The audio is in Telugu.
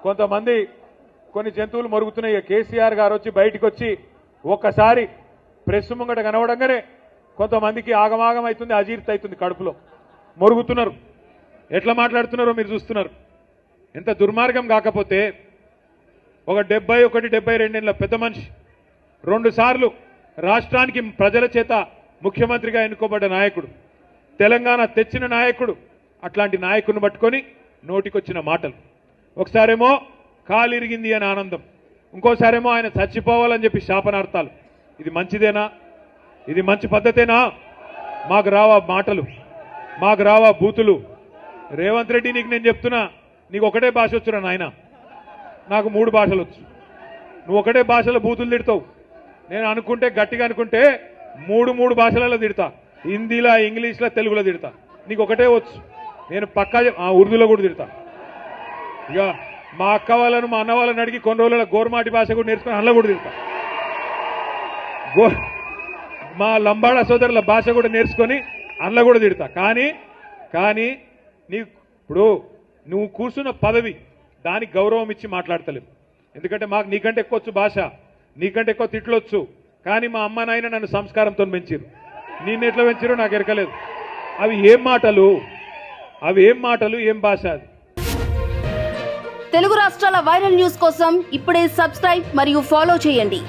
కొంతమంది కొన్ని జంతువులు మరుగుతున్నాయి. కేసీఆర్ గారు వచ్చి బయటికి వచ్చి ఒక్కసారి ప్రెస్ ముంగట కనవడంగానే కొంతమందికి ఆగమాగం అవుతుంది, అజీర్తి అవుతుంది, కడుపులో మరుగుతున్నారు. ఎట్లా మాట్లాడుతున్నారో మీరు చూస్తున్నారు. ఎంత దుర్మార్గం కాకపోతే ఒక 71-72 ఏళ్ల పెద్ద మనిషి 2 సార్లు రాష్ట్రానికి ప్రజల చేత ముఖ్యమంత్రిగా ఎన్నుకోబడ్డ నాయకుడు, తెలంగాణ తెచ్చిన నాయకుడు, అట్లాంటి నాయకుడిని పట్టుకొని నోటికొచ్చిన మాటలు. ఒకసారేమో కాలిరిగింది అని ఆనందం, ఇంకోసారేమో ఆయన చచ్చిపోవాలని చెప్పి శాపనార్థాలు. ఇది మంచిదేనా? ఇది మంచి పద్ధతేనా? మాకు రావా మాటలు, మాకు రావా బూతులు? రేవంత్ రెడ్డి, నీకు నేను చెప్తున్నా, నీకు ఒకటే భాష వచ్చురా నాయన, నాకు 3 భాషలు వచ్చు. నువ్వు ఒకటే భాషలో బూతులు తిడతావు. నేను అనుకుంటే గట్టిగా అనుకుంటే 3 భాషలలో తిడతా, హిందీలో, ఇంగ్లీష్లో, తెలుగులో తిడతా. నీకు ఒకటే వచ్చు. నేను పక్కా ఉర్దూలో కూడా తిడతా. ఇక మా అక్క వాళ్ళను, మా అన్న వాళ్ళని అడిగి కొన్ని రోజుల గోర్మాటి భాష కూడా నేర్చుకుని అందులో కూడా తిడతా. మా లంబాడా సోదరుల భాష కూడా నేర్చుకొని అందులో కూడా తిడతా. కానీ ఇప్పుడు నువ్వు కూర్చున్న పదవి, దానికి గౌరవం ఇచ్చి మాట్లాడతలేవు. ఎందుకంటే మాకు నీకంటే ఎక్కువ వచ్చు భాష, నీకంటే ఎక్కువ తిట్లొచ్చు. కానీ మా అమ్మ నాయన నన్ను సంస్కారంతో పెంచారు. నిన్ను ఎట్లా పెంచారో నాకు ఎరకలేదు. అవి ఏం మాటలు, ఏం భాష అది? తెలుగు రాష్ట్రాల వైరల్ న్యూస్ కోసం ఇప్పుడే సబ్స్క్రైబ్ మరియు ఫాలో చేయండి.